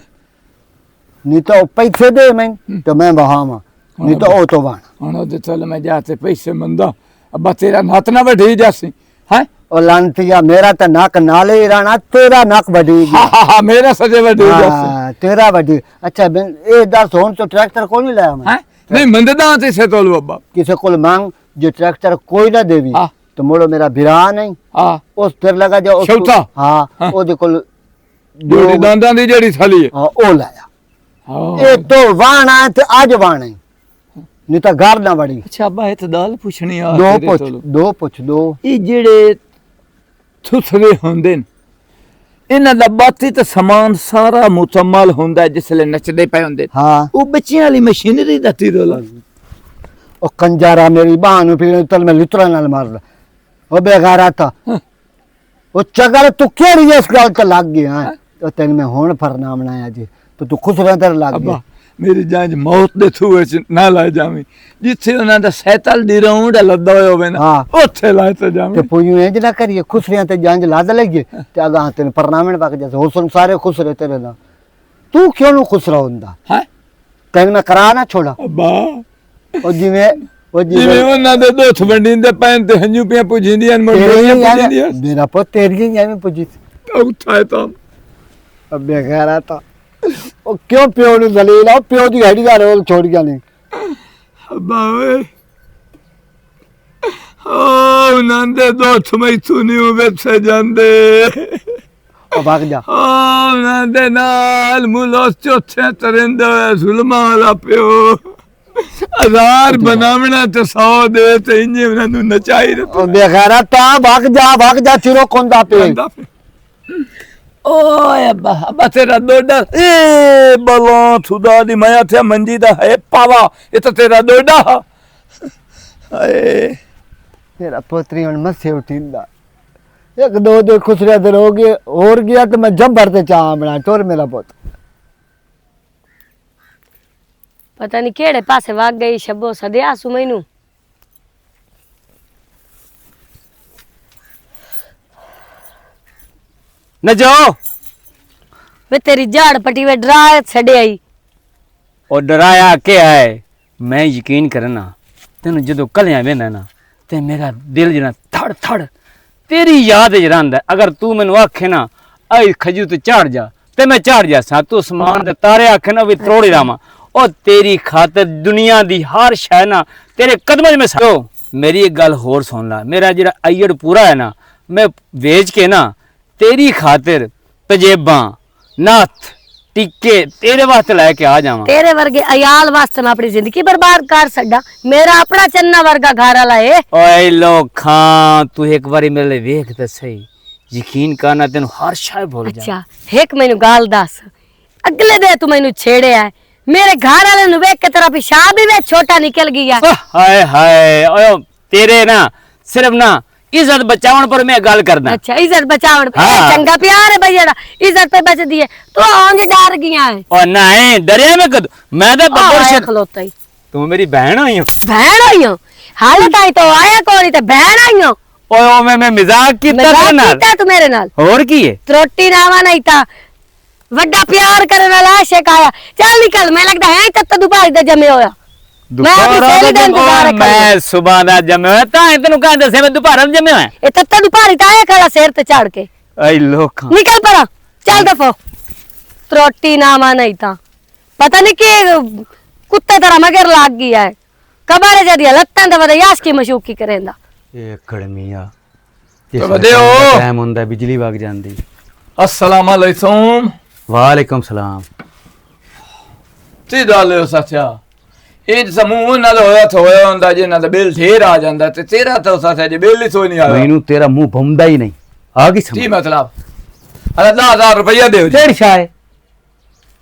Speaker 1: ਨਹੀਂ ਤਾਂ ਉਹ ਪੈਸੇ ਦੇ ਮੈਂ ਤੇ ਮੈਂ ਬਹਾਵਾਂ ਨਹੀਂ ਤਾਂ ਉਹ ਤੋਂ ਵਾਣਾ
Speaker 2: ਹੁਣ ਉਹਦੇ ਚੱਲ ਮੈਂ ਜਾਤੇ ਪੈਸੇ ਮੰਦਾ ਅੱਬਾ ਤੇਰਾ ਨੱਤ ਨਾ ਵਢੀ ਜਾਸੀ ਹੈ
Speaker 1: ਉਹ ਲਾਂਤੀਆ ਮੇਰਾ ਤਾਂ ਨੱਕ ਨਾਲੇ ਹੀ ਰਹਿਣਾ ਤੇਰਾ ਨੱਕ ਵੱਢੀ
Speaker 2: ਹਾਂ ਹਾਂ ਹਾਂ ਮੇਰਾ ਸਜੇ ਵਢੀ ਜਾਸੀ
Speaker 1: ਹਾਂ ਤੇਰਾ ਵੱਢੀ ਅੱਛਾ ਇਹ ਦੱਸ ਹੁਣ ਤੋਂ ਟਰੈਕਟਰ ਕੋਈ ਨਹੀਂ ਲਾਇਆ ਮੈਂ
Speaker 2: ਹੈ ਨਹੀਂ ਮੰਦਦਾ ਤੇ ਸੇ ਤੋਲੂ ਅੱਬਾ
Speaker 1: ਕਿਸੇ ਕੋਲ ਮੰਗ ਜੇ ਟਰੈਕਟਰ ਕੋਈ ਨਾ ਦੇਵੀ
Speaker 2: ਹਾਂ।
Speaker 1: ਤਾਂ ਮੋੜੋ ਮੇਰਾ ਬਿਰਾ ਨਹੀਂ
Speaker 2: ਹਾਂ
Speaker 1: ਉਸ ਫਿਰ ਲਗਾ ਜਾ ਉਸ
Speaker 2: ਸ਼ੌਤਾ?
Speaker 1: ਹਾਂ
Speaker 2: ਹਾਂ।
Speaker 1: ਉਹਦੇ ਕੋਲ
Speaker 2: ਜੋੜੀ ਦੰਦਾਂ ਦੀ ਜਿਹੜੀ ਥਲੀ ਹੈ
Speaker 1: ਹਾਂ, ਉਹ ਲਾਇਆ
Speaker 2: ਹਾਂ
Speaker 1: ਇਹ ਤੋਂ ਵਾਣਾ ਤੇ ਅੱਜ ਵਾਣਾ ਹੀ। ਨਹੀਂ ਤਾਂ ਘਰ ਨਾ ਵੜੀ
Speaker 2: ਅੱਛਾ ਅੱਬਾ ਇਹ ਤਾਂ ਗੱਲ ਪੁੱਛਣੀ ਆ
Speaker 1: ਦੋ
Speaker 2: ਤੇਰੇ
Speaker 1: ਪੁੱਛ
Speaker 2: ਤੋਲੂ।
Speaker 1: ਦੋ ਪੁੱਛ ਦੋ
Speaker 2: ਇਹ ਜਿਹੜੇ ਥੁਥਰੇ ਹੁੰਦੇ ਨੇ ਇਹਨਾਂ ਦਾ ਬਾਤੀ ਤੇ ਸਮਾਨ ਸਾਰਾ ਮੁਕੰਮਲ ਹੁੰਦਾ ਜਿਸਲੇ ਨੱਚਦੇ ਪਏ ਹੁੰਦੇ ਨੇ।
Speaker 1: ਹਾਂ
Speaker 2: ਉਹ ਬੱਚਿਆਂ ਵਾਲੀ ਮਸ਼ੀਨਰੀ ਦਾ ਟੀਰੋਲਾ
Speaker 1: ਉਹ ਕੰਜਾਰਾ ਮੇਰੀ ਬਾਹ ਨੂੰ ਫਿਰ ਤਲ ਮੈਂ ਲਿਤਰਾ ਨਾਲ ਮਾਰਦਾ ਉਹ ਬੇਗਾਰਾ ਤਾ ਉਹ ਚਗਲ ਤੂੰ ਕਿਹੜੀ ਇਸ ਗੱਲ ਤੇ ਲੱਗ ਗਿਆ ਹੈ ਉਹ ਤੈਨੂੰ ਮੈਂ ਹੁਣ ਫਰਨਾਮ ਬਣਾਇਆ ਜੀ ਤੂੰ ਖੁਸ਼ ਰਹਿੰਦਾ ਲੱਗ
Speaker 2: ਅੱਬਾ
Speaker 1: ਗਿਆ
Speaker 2: ਮੇਰੀ ਜਾਂਚ ਮੌਤ ਦੇ ਥੂਏ ਚ ਨਾ ਲਾ ਜਾਵੀਂ ਜਿੱਥੇ ਉਹਨਾਂ ਦਾ ਸੈਤਲ ਦੀ ਰੌਂਡ ਲੱਦਾ ਹੋਇਆ ਹੋਵੇ ਨਾ
Speaker 1: ਹਾਂ।
Speaker 2: ਉੱਥੇ ਲਾ ਤੇ
Speaker 1: ਤੇ
Speaker 2: ਜਾਵੀਂ
Speaker 1: ਪੁੱਜੂ ਇੰਜ ਨਾ ਕਰੀਏ ਖੁਸਰਿਆਂ ਤੇ ਜੰਜ ਲੱਦ ਲਈਏ ਤੇ ਅਗਾਂ ਤੈਨੂੰ ਪਰਨਾਮਣ ਵਗ ਜਾ ਹੁਸਨ ਸਾਰੇ ਖੁਸਰੇ ਤੇਰੇ ਨਾਲ ਤੂੰ ਕਿਉਂ ਨੂੰ ਖੁਸਰਾ ਹੁੰਦਾ
Speaker 2: ਹੈ
Speaker 1: ਤੈਨੂੰ ਮੈਂ ਕਰਾ ਨਾ ਛੋੜਾ
Speaker 2: ਅੱਬਾ
Speaker 1: ਉਹ ਜਿਵੇਂ ਉਹ
Speaker 2: ਜਿਵੇਂ
Speaker 1: ਜਿਵੇਂ
Speaker 2: ਉਹਨਾਂ ਦੇ ਦੁੱਖ ਵੰਡੀਂਦੇ ਪੈਣ ਤੇ ਹੰਝੂ ਪਿਆ ਪੁੱਜੀਂਦੀਆਂ ਨੇ ਮੋੜੀਆਂ ਪੁੱਜੀਂਦੀਆਂ
Speaker 1: ਮੇਰਾ ਪੁੱਤ ਤੇਰੀਆਂ ਐਵੇਂ ਪੁੱਜੀ
Speaker 2: ਉੱਠਾ ਤਾਂ
Speaker 1: ਅੱਬੇ ਘਰਾ ਤਾਂ ਉਹ ਕਿਉਂ ਪਿਓ ਨੂੰ ਦਲੀਲ ਆ ਉਹ ਪਿਓ ਦੀ ਹੱਡੀ ਦਾ ਰੋਲ ਛੋੜ ਗਿਆ ਨਹੀਂ
Speaker 2: ਅੱਬਾ ਓਏ ਉਹਨਾਂ ਦੇ ਦੋਸਤ ਮੈਥੋਂ ਨਹੀਂ ਵੇਸੇ ਜਾਂਦੇ
Speaker 1: ਉਹ ਵਗ ਜਾ
Speaker 2: ਉਹਨਾਂ ਦੇ ਨਾਲ ਮੁਲੋਸ ਚੌਥੇ ਤਰਿੰਦੇ ਹੋਏ ਜ਼ੁਲਮਾਂ ਵਾਲਾ ਪਿਓ ਹਜ਼ਾਰ ਬਣਾਵਣਾ ਤੇ 100 ਦੇ ਤੇ ਇੰਨੇ ਉਹਨਾਂ ਨੂੰ ਨਚਾਈ
Speaker 1: ਉਹ ਬੇਗੈਰਾ ਤਾਂ ਵਗ ਜਾ ਚਿਰੋ ਕੋਂਦਾ ਪੇ
Speaker 2: ਓਏ ਅੱਬਾ ਤੇਰਾ ਦੋਡਾ ਏ ਬਲੋਂ ਖੁਦਾ ਦੀ ਮਾਇਆ ਤੇ ਮੰਜੀ ਦਾ ਹੈ ਪਾਵਾ ਇਹ ਤਾਂ ਤੇਰਾ ਦੋਡਾ ਹਾਏ
Speaker 1: ਤੇਰਾ ਪੋਤਰੀ ਹੁਣ ਮੱਸੇ ਉਠਿੰਦਾ ਇੱਕ ਦੋ ਦੇ ਖੁਸਰਿਆ ਦਰ ਹੋ ਗਏ ਹੋਰ ਗਿਆ ਤੇ ਮੈਂ ਜੰਬਰ ਤੇ ਚਾਹ ਬਣਾ ਟੋਰ ਮੇਰਾ ਪੁੱਤ
Speaker 4: ਪਤਾ ਨਹੀਂ ਕਿਹੜੇ ਪਾਸੇ ਵਗ ਗਈ ਸ਼ੱਬੋ ਸਦਿਆ ਸੂ ਮੈਨੂੰ
Speaker 6: न जाओ
Speaker 4: ਵੇ ਤੇਰੀ ਝਾੜ ਪੱਟੀ ਵੇ ਡਰਾ ਛੱਡੇ ਆਈ
Speaker 6: और डराया क्या है मैं यकीन करना तेन जो कलिया वेना ना ते मेरा दिल जना थड़ थड़ तेरी याद च रहिंदा अगर तू मैनू आखे ना आई खजू तू चढ़ जा ते मैं चढ़ जा सा तू समान ते तारे आखे ना भी त्रोड़ी रामा और तेरी खातर दुनिया दी हर शय ना तेरे कदम में सो मेरी एक गल होर सुन ला मेरा जरा अयड़ पूरा है ना मैं बेच के ना तेरी खातिर पंजेबा नाथ टिक्के तेरे वास्ते लेके आ जावा
Speaker 4: तेरे वर्गे अयाल वास्ते मैं अपनी जिंदगी बर्बाद कर छड़ा मेरा अपना चन्ना वर्गा घर वाला है
Speaker 6: ओए लोखा तू एक बारी मेरे लिए वेख ते सही यकीन करना तेन हर शाय भूल जा
Speaker 4: अच्छा एक मैनू गाल दस अगले दे तू मैनू छेड़े है मेरे घर वाले नु वेख के तेरा पेशाब भी वे छोटा निकल गया
Speaker 6: हाय हाय ओए तेरे ना सिर्फ ना इज्जत बचावन पर मैं गल करदा
Speaker 4: अच्छा इज्जत बचावन पे
Speaker 6: हाँ।
Speaker 4: चंगा प्यार है भाई जेड़ा इज्जत पे बच दिए तो आंज डर गया है
Speaker 6: और नहीं डरिया मैं कद मैं तो बब्बर
Speaker 4: आया
Speaker 6: से
Speaker 4: खलोता ही
Speaker 6: तू मेरी बहन आई हो
Speaker 4: बहन आई हो हालत आई तो आया कोनी ते बहन आई हो
Speaker 6: ओए ओ मैं मजाक कीता तेरे
Speaker 4: मजाक
Speaker 6: नाल
Speaker 4: कीता तू मेरे नाल
Speaker 6: और की है
Speaker 4: त्रोटी नावा नहीं था वड्डा प्यार करने वाला आशिक आया चल निकल मैं लगता है तब तो दोपहर दे जमे होया मैं अपनी सहेली दा इंतजार कर
Speaker 6: मैं सुबह दा जमे होया ता तेनु कह दसे मैं दोपहर जमे होया
Speaker 4: ए तब तो दोपहर ताया खड़ा सिर ते चढ़ के
Speaker 6: आई लोखा
Speaker 4: निकल परा चल दफो त्रोटी नामा नहीं था पता नहीं कि कुत्ते तरह मगर लाग गया है कबारे जदी लत्तां दे वदे याश की मशूकी करेंदा
Speaker 5: ਇਹ ਕੜਮੀਆ
Speaker 2: तो बदेओ।
Speaker 5: ਟਾਈਮ ਹੁੰਦਾ ਬਿਜਲੀ ਵਗ ਜਾਂਦੀ
Speaker 2: अस्सलाम वालेकुम
Speaker 5: ਵਾਲੇਕੁਮ ਸਲਾਮ
Speaker 2: ती डाले साथिया ਇਹ ਸਮੂਹ ਨਾਲ ਹੋਇਆ ਥੋਇਆ ਹੁੰਦਾ ਜੇ ਨਾਲ ਬਿੱਲ ਢੇਰ ਆ ਜਾਂਦਾ ਤੇ ਤੇਰਾ ਤਾਂ ਸਾਥਿਆ ਜੇ ਬਿੱਲ ਹੀ ਸੋਈ ਨਹੀਂ ਆਇਆ
Speaker 5: ਮੈਨੂੰ ਤੇਰਾ ਮੂੰਹ ਭੰਦਾ ਹੀ ਨਹੀਂ ਆ ਗਈ
Speaker 2: ਕੀ
Speaker 5: ਸਮਝ
Speaker 2: ਮਤਲਬ ਅਰੇ 10000 ਰੁਪਇਆ ਦਿਓ ਜੀ
Speaker 5: ਡੇਢ ਸ਼ਾਏ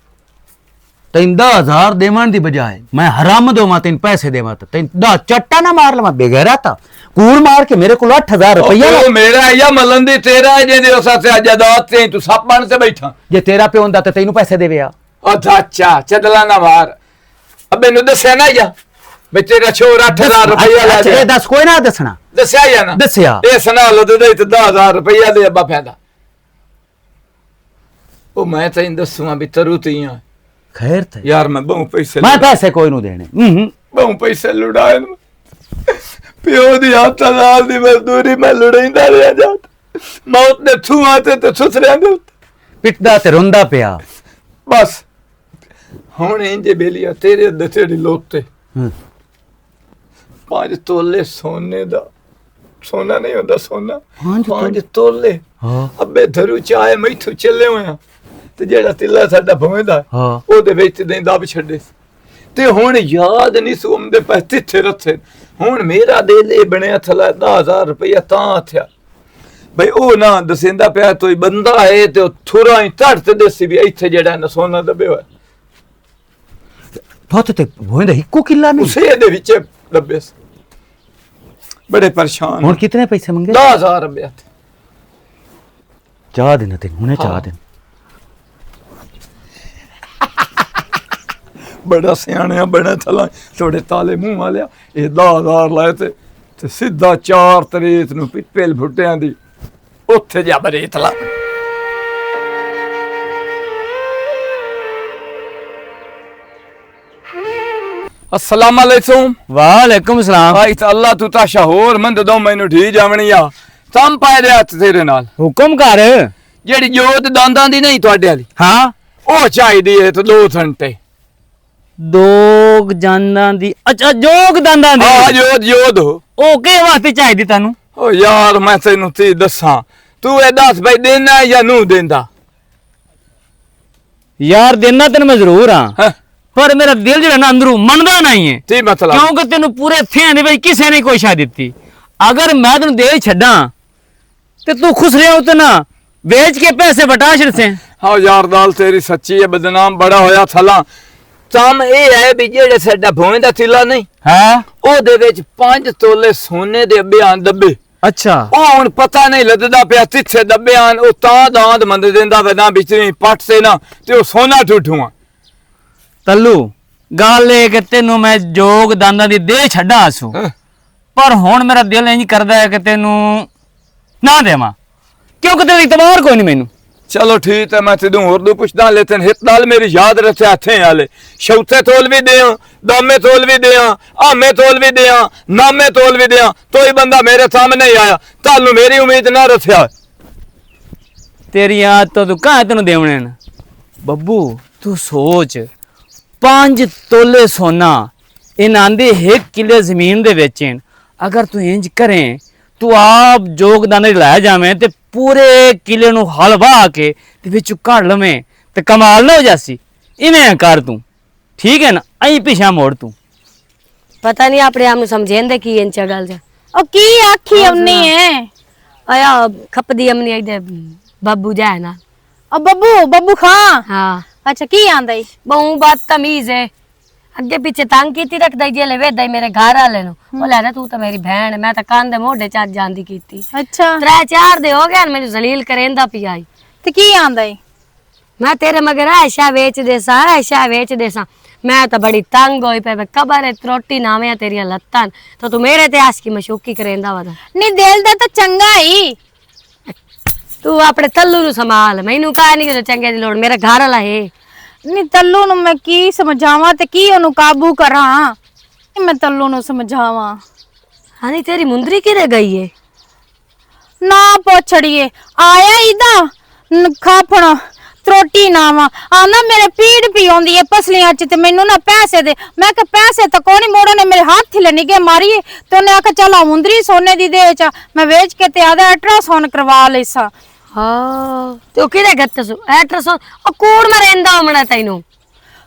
Speaker 5: ਤੈਨੂੰ 10000 ਦੇਵਣ ਦੀ ਬਜਾਏ ਮੈਂ ਹਰਾਮ ਦੋਵਾਂ ਤੈਨੂੰ ਪੈਸੇ ਦੇਵਾਂ ਤਾਂ ਤੈਨੂੰ ਦਾ ਚੱਟਾ ਨਾ ਮਾਰ ਲਵਾਂ ਬੇਗੈਰਾ ਤਾਂ ਕੂੜ ਮਾਰ ਕੇ ਮੇਰੇ ਕੋਲ 8000 ਰੁਪਇਆ
Speaker 2: ਉਹ ਮੇਰਾ ਆਇਆ ਮਲਨ ਦੀ ਤੇਰਾ ਜੇ ਦੇ ਸਾਥਿਆ ਜਦਾਤ ਤੇ ਤੂੰ ਸੱਪ ਬਣ ਤੇ ਬੈਠਾ
Speaker 5: ਜੇ ਤੇਰਾ ਪਿਓ ਹੁੰਦਾ ਤਾਂ ਤੈਨੂੰ ਪੈਸੇ ਦੇਵੇ ਆ
Speaker 2: ਅੱਛਾ ਚਦਲਾ ਨਾ ਮਾਰ ਅਬੇ ਨੂੰ ਦੱਸਿਆ ਨਾ ਯਾ ਬੇ ਤੇਰਾ ਛੋਰ 8000 ਰੁਪਇਆ ਲੈ
Speaker 5: ਇਹ
Speaker 2: ਦੇ
Speaker 5: ਦੱਸ ਕੋਈ ਨਾ ਦੱਸਣਾ
Speaker 2: ਦੱਸਿਆ ਯਾ ਨਾ
Speaker 5: ਦੱਸਿਆ
Speaker 2: ਇਹ ਸੁਣਾ ਲੋ ਤੇ 10000 ਰੁਪਇਆ ਦੇ ਅੱਬਾ ਫੈਦਾ ਉਹ ਮੈਂ ਤੈਨੂੰ ਦੱਸੂਆਂ ਵੀ ਤਰੂ ਤੀਆਂ
Speaker 5: ਖੈਰ ਤੇ
Speaker 2: ਯਾਰ ਮੈਂ ਬਹੁ ਪੈਸੇ
Speaker 5: ਮੈਂ ਪੈਸੇ ਕੋਈ ਨੂੰ ਦੇਣੇ
Speaker 2: ਬਹੁ ਪੈਸੇ ਲੁੜਾਏ ਨੇ। ਪਿਓ ਦੀ ਹੱਥ ਨਾਲ ਦੀ ਮਜ਼ਦੂਰੀ ਮੈਂ ਲੁੜਾਈਂਦਾ ਰਿਹਾ ਜਾਤ ਮੌਤ ਦੇ ਥੂਆਂ ਤੇ ਸੁਸਰਿਆਂ ਦੇ ਉੱਤੇ
Speaker 5: ਪਿੱਟਦਾ ਤੇ ਰੋਂਦਾ ਪਿਆ
Speaker 2: ਬਸ ਹੁਣ ਇੰਜ ਬੇਲੀਆ ਤੇਰੇ ਅੱਦੇ ਤੇਰੀ ਲੋਤੇ 5 ਤੋਲੇ ਸੋਨੇ ਦਾ ਸੋਨਾ ਨਹੀਂ ਹੁੰਦਾ ਸੋਨਾ 5 ਤੋਲੇ
Speaker 5: ਹਾਂ
Speaker 2: ਅੱਬੇ ਧਰੂ ਚਾਏ ਮੈਥੋਂ ਚੱਲੇ ਹੋਇਆ ਤੇ ਜਿਹੜਾ ਤਿੱਲਾ ਸਾਡਾ ਭਵੇਂਦਾ
Speaker 5: ਹਾਂ
Speaker 2: ਉਹਦੇ ਵਿੱਚ ਦੇ ਦੱਬ ਛੱਡੇ ਤੇ ਹੁਣ ਯਾਦ ਨਹੀਂ ਸੋਮ ਦੇ ਪੈਸੇ ਤੇ ਰੱਥੇ ਹੁਣ ਮੇਰਾ ਦਿਲ ਇਹ ਬਣਿਆ ਥਲਾ 10000 ਰੁਪਇਆ ਤਾਂ ਆਥਿਆ ਬਈ ਉਹ ਨਾ ਦਸਿੰਦਾ ਪਿਆ ਤੋਈ ਬੰਦਾ ਹੈ ਤੇ ਉਹ ਥੁਰਾ ਹੀ ਧੜ ਤੇ ਦੇਸੀ ਵੀ ਇੱਥੇ ਜਿਹੜਾ ਨਾ ਸੋਨਾ ਦੱਬੇ ਹੋਇਆ
Speaker 5: ਪੁੱਤ ਤੇ ਹੋਇੰਦਾ ਇੱਕੋ ਕਿੱਲਾ ਨਹੀਂ
Speaker 2: ਉਸੇ ਦੇ ਵਿੱਚ ਦੱਬੇ ਸੀ ਬੜੇ ਪਰੇਸ਼ਾਨ
Speaker 5: ਹੁਣ ਕਿਤਨੇ ਪੈਸੇ ਮੰਗੇ
Speaker 2: 10000 ਰੁਪਇਆ
Speaker 5: ਚਾਹ ਦੇਣਾ ਤੇ ਹੁਣੇ ਚਾਹ
Speaker 2: ਹਾਂ।
Speaker 5: ਦੇਣ
Speaker 2: ਬੜਾ ਸਿਆਣਿਆ ਬੜਾ ਥਲਾ ਥੋੜੇ ਤਾਲੇ ਮੂੰਹ ਵਾਲਿਆ ਇਹ 10000 ਲਾਏ ਤੇ ਸਿੱਧਾ 4 ਤਰੀਕ ਨੂੰ ਪਿੱਪਲ ਫੁੱਟਿਆਂ ਦੀ ਉੱਥੇ ਜਾ ਬਰੇਤ ਲਾ अस्सलाम वालेकुम
Speaker 6: वालेकुम सलाम
Speaker 2: आई तो अल्लाह तू ताशा होर मंद दो मैनू ढी जावनी आ तम पाए दे हथ तेरे नाल
Speaker 6: हुक्म कर
Speaker 2: जेड़ी जोत दांदां दी नहीं ਤੁਹਾਡੇ ਵਾਲੀ
Speaker 6: हाँ
Speaker 2: ਉਹ ਚਾਹੀਦੀ ਹੈ ਤੇ 2 ਘੰਟੇ
Speaker 6: ਦੋ ਦੰਦਾਂ ਦੀ ਅੱਛਾ ਜੋਗ ਦੰਦਾਂ ਦੀ
Speaker 2: ਹਾਂ ਯੋਧ
Speaker 6: ਉਹ ਕਿਹ ਵਾਸਤੇ ਚਾਹੀਦੀ ਤੈਨੂੰ
Speaker 2: ਓ ਯਾਰ ਮੈਂ ਤੈਨੂੰ ਤੀ ਦੱਸਾਂ ਤੂੰ ਇਹ ਦੱਸ ਬਈ ਦੇਣਾ ਜਾਂ ਨੂੰ ਦਿੰਦਾ
Speaker 6: ਯਾਰ ਦੇਣਾ ਤੈਨੂੰ ਮੈਂ ਜ਼ਰੂਰ ਹਾਂ
Speaker 2: ਹੈਂ?
Speaker 6: ਪਰ ਮੇਰਾ ਦਿਲ ਜਿਹੜਾ ਨਾ ਅੰਦਰੋਂ ਮੰਨਦਾ ਨਹੀਂ ਹੈ
Speaker 2: ਕੀ ਮਤਲਬ
Speaker 6: ਕਿਉਂਕਿ ਤੈਨੂੰ ਪੂਰੇ ਥਿਆਂ ਦੇ ਵਿੱਚ ਕਿਸੇ ਨੇ ਕੋਈ ਸ਼ਾਇਦ ਦਿੱਤੀ ਅਗਰ ਮੈਂ ਤੈਨੂੰ ਦੇ ਛੱਡਾਂ ਤੇ ਤੂੰ ਖੁਸ਼ ਰਿਹਾ ਉਤਨਾ ਵੇਚ ਕੇ ਪੈਸੇ ਵਟਾ ਛੜਸੇ
Speaker 2: ਹਾਂ ਯਾਰ ਦਾਲ ਤੇਰੀ ਸੱਚੀ ਹੈ ਬਦਨਾਮ ਬੜਾ ਹੋਇਆ ਥਲਾ ਚਮ ਇਹ ਹੈ ਵੀ ਜਿਹੜੇ ਸਾਡਾ ਭੋਵੇਂ ਦਾ ਥਿਲਾ ਨਹੀਂ
Speaker 6: ਹਾਂ
Speaker 2: ਉਹਦੇ ਵਿੱਚ 5 ਤੋਲੇ ਸੋਨੇ ਦੇ ਬਿਆਨ ਦੱਬੇ
Speaker 6: ਅੱਛਾ
Speaker 2: ਉਹ ਹੁਣ ਪਤਾ ਨਹੀਂ ਲੱਗਦਾ ਪਿਆ ਕਿੱਥੇ ਦੱਬੇ ਹਨ ਉਹ ਤਾਂ ਦਾਂਦ ਮੰਦ ਦਿੰਦਾ ਵੇ ਨਾ ਵਿੱਚ ਪੱਟ ਸੇ ਨਾ ਤੇ ਉਹ ਸੋਨਾ ਠੂਠੂਆ
Speaker 6: ਤੱਲੂ ਗੱਲ ਇਹ ਕਿ ਤੈਨੂੰ ਮੈਂ ਜੋਗ ਦੰਦਾਂ ਦੀ ਦੇ ਛੱਡਾਂ ਆਸੂ ਪਰ ਹੁਣ ਮੇਰਾ ਦਿਲ ਇੰਜ ਕਰਦਾ ਹੈ ਕਿ ਤੈਨੂੰ ਨਾ ਦੇਵਾਂ ਕਿਉਂਕਿ ਤੇਰਾ ਇਤਬਾਰ ਕੋਈ ਨਹੀਂ ਮੈਨੂੰ
Speaker 2: ਚਲੋ ਠੀਕ ਹੈ ਮੈਂ ਤੈਨੂੰ ਹੋਰ ਦੂ ਪੁੱਛਦਾ ਲੇਕਿਨ ਹਿੱਤ ਨਾਲ ਮੇਰੀ ਯਾਦ ਰੱਖਿਆ ਹੱਥੇ ਵਾਲੇ ਸ਼ੌਥੇ ਤੋਲ ਵੀ ਦਿਆਂ ਦਾਮੇ ਤੋਲ ਵੀ ਦਿਆਂ ਆਮੇ ਤੋਲ ਵੀ ਦਿਆਂ ਨਾਮੇ ਤੋਲ ਵੀ ਦਿਆਂ ਕੋਈ ਬੰਦਾ ਮੇਰੇ ਸਾਹਮਣੇ ਨਹੀਂ ਆਇਆ ਤੁਹਾਨੂੰ ਮੇਰੀ ਉਮੀਦ ਨਾ ਰੱਖਿਆ
Speaker 6: ਤੇਰੀ ਯਾਦ ਤੋਂ ਤੂੰ ਕਹਾਂ ਤੈਨੂੰ ਦੇਵਣੇ ਨੇ ਬੱਬੂ ਤੂੰ ਸੋਚ 5 ਤੋਲੇ ਸੋਨਾ ਇਹਨਾਂ ਦੇ 1 ਕਿੱਲੇ ਜ਼ਮੀਨ ਦੇ ਵਿੱਚ ਅਗਰ ਤੂੰ ਇੰਜ ਕਰੇ ਤੂੰ ਆਪ ਜੋਗਦਾਨ ਲੈ ਜਾਵੇਂ ਤੇ ਪੂਰੇ ਕਿਲੇ ਨੂੰ ਹਲ ਵਾਹ ਕੇ ਤੇ ਵਿੱਚ ਕੱਢ ਲਵੇਂ ਤੇ ਕਮਾਲ ਨਾ ਹੋ ਜਾਸੀ ਇਵੇਂ ਕਰ ਤੂੰ ਠੀਕ ਹੈ ਨਾ ਅਈ ਪਿਛਾ ਮੋੜ ਤੂੰ
Speaker 4: ਪਤਾ ਨਹੀਂ ਆਪਣੇ ਆਪ ਨੂੰ ਸਮਝੇਂਦੇ ਕੀ ਇੰਚ ਗੱਲ ਜਾ
Speaker 3: ਉਹ ਕੀ ਆਖੀ ਅਮਨੀ ਹੈ
Speaker 4: ਆਇਆ ਖਪਦੀ ਅਮਨੀ ਇਹਦੇ ਬਾਬੂ ਜਾ ਨਾ
Speaker 3: ਉਹ ਬੱਬੂ ਖਾਂ
Speaker 4: ਹਾਂ
Speaker 3: ਅੱਛਾ ਕੀ ਆਂਦਾ ਈ
Speaker 4: ਬਹੁ ਬਾਤ ਤਮੀਜ਼ ਹੈ ਅੱਗੇ ਪਿੱਛੇ ਤੰਗ ਕੀਤੀ ਰੱਖਦਾ ਜੇ ਲੈ ਵੇਦਾ ਮੇਰੇ ਘਰ ਵਾਲੇ ਨੂੰ ਉਹ ਲੈ ਨਾ ਤੂੰ ਤਾਂ ਮੇਰੀ ਭੈਣ ਮੈਂ ਤਾਂ ਕੰਨ ਦੇ ਮੋਢੇ ਚ ਅੱਜ ਜਾਂਦੀ ਕੀਤੀ
Speaker 3: ਅੱਛਾ
Speaker 4: 3-4 ਦੇ ਹੋ ਗਏ ਮੈਨੂੰ ਜ਼ਲੀਲ ਕਰੇਂਦਾ ਪਿਆ ਈ
Speaker 3: ਤੇ ਕੀ ਆਂਦਾ ਈ
Speaker 4: ਮੈਂ ਤੇਰੇ ਮਗਰ ਐਸ਼ਾ ਵੇਚ ਦੇ ਸਾਂ ਮੈਂ ਤਾਂ ਬੜੀ ਤੰਗ ਹੋਈ ਪਈ ਕਬਰ ਹੈ ਤਰੋਟੀ ਨਾਵੇਂ ਤੇਰੀਆਂ ਲੱਤਾਂ ਤਾਂ ਤੂੰ ਮੇਰੇ ਤੇ ਆਸ਼ਕੀ ਮਸ਼ੂਕੀ ਕਰੇਂਦਾ ਵਾ
Speaker 3: ਨਹੀਂ ਦਿਲ ਦਾ ਤਾਂ ਚੰਗਾ ਈ
Speaker 4: ਤੂੰ ਆਪਣੇ ਤੱਲੂ ਨੂੰ ਸੰਭਾਲ ਮੈਨੂੰ ਕਾਹ ਨਹੀਂ ਕਿ ਚੰਗੇ ਦੀ ਲੋੜ ਮੇਰਾ ਘਰ ਵਾਲਾ ਹੈ
Speaker 3: ਨਹੀਂ ਤੱਲੂ ਨੂੰ ਮੈਂ ਕੀ ਸਮਝਾਵਾਂ ਤੇ ਕੀ ਉਹਨੂੰ ਕਾਬੂ ਕਰਾਂ ਮੈਂ ਤੱਲੂ ਨੂੰ ਸਮਝਾਵਾਂ
Speaker 4: ਹਾਨੀ ਤੇਰੀ ਮੁੰਦਰੀ ਕਿਰੇ ਗਈ ਏ
Speaker 3: ਨਾ ਪੁੱਛੜੀਏ ਆਇਆ ਇਹਦਾ ਖਾਫਣ ਤਰੋਟੀ ਨਾਵਾ ਆਂਦਾ ਮੇਰੇ ਪੀੜ ਪੀ ਆਉਂਦੀ ਏ ਪਸਲੀਆਂ ਚ ਤੇ ਮੈਨੂੰ ਨਾ ਪੈਸੇ ਦੇ ਮੈਂ ਕਿ ਪੈਸੇ ਤਾਂ ਕੋਈ ਨਹੀਂ ਮੋੜੋ ਨੇ ਮੇਰੇ ਹੱਥ ਹਿੱਲੇ ਨਿਗੇ ਮਾਰੀਏ ਤੇ ਉਹਨੇ ਆਖਿਆ ਚਲ ਮੁੰਦਰੀ ਸੋਨੇ ਦੀ ਦੇ ਚ ਮੈਂ ਵੇਚ ਕੇ ਤੇ ਆਦਾ ਅਲਟਰਾਸਾਊਂਡ ਕਰਵਾ ਲਈਸਾ
Speaker 4: ਹਾਂ ਤੇ ਉਹ ਕਿਹੜੇ ਗੱਤ ਸੋ ਐਟਰਸੋ ਉਹ ਕੂੜ ਮਰੇਂਦਾ ਹਮਣਾ ਤੈਨੂੰ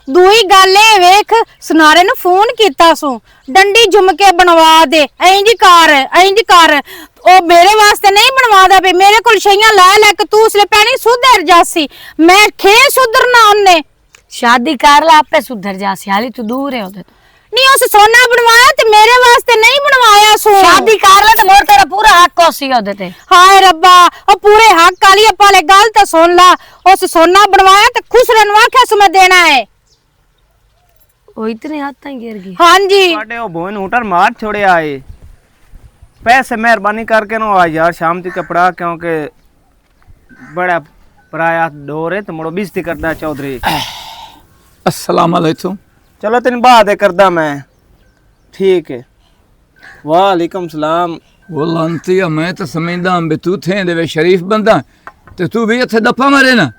Speaker 3: ਦੂਈ ਗੱਲ ਇਹ ਵੇਖ ਸੁਨਾਰੇ ਨੂੰ ਫੋਨ ਕੀਤਾ ਸੂ ਡੰਡੀ ਝੁਮਕੇ ਬਣਵਾ ਦੇ ਇੰਜ ਕਰ ਉਹ ਮੇਰੇ ਵਾਸਤੇ ਨਹੀਂ ਬਣਵਾਦਾ ਪਈ ਮੇਰੇ ਕੋਲ ਸ਼ਈਆਂ ਲੈ ਕੇ ਤੂੰ ਉਸਲੇ ਪੈਣੀ ਸੁਧਰ ਜਾਸੀ ਮੈਂ ਖੇ ਸੁਧਰਨਾ ਉਹਨੇ
Speaker 4: शादी कर ला आपे सुधर जा सियाली तू दूर है ओदे
Speaker 3: नहीं उस सोना बनवाया ते मेरे वास्ते नहीं बनवाया सो
Speaker 4: शादी कर ला ते मोर तेरा पूरा हक कोसी ओदे ते
Speaker 3: हाय रब्बा ओ पूरे हक वाली पाले गल तो सुन ला उस सोना बनवाया ते खुश रनवा के सुमे देना है
Speaker 4: ओ इतने हाथ ही गिर गई
Speaker 3: हां जी
Speaker 7: ਸਾਡੇ ਉਹ ਬੋਨ ਹੂਟਰ ਮਾਰ ਛੋੜਿਆ ਏ पैसे मेहरबानी करके नो आज यार शाम तक कपड़ा क्योंकि बड़ा पराया दौर है तो मुड़ो बेइज्जती करदा चौधरी
Speaker 2: अस्सलाम वालेकुम
Speaker 7: चलो तेन बात है करदा मैं ठीक है वालेकुम सलाम
Speaker 2: वो लांतिया मैं तो समझदा बे तू थे दे वे शरीफ बंदा ते तू भी इथे दफा मारे ना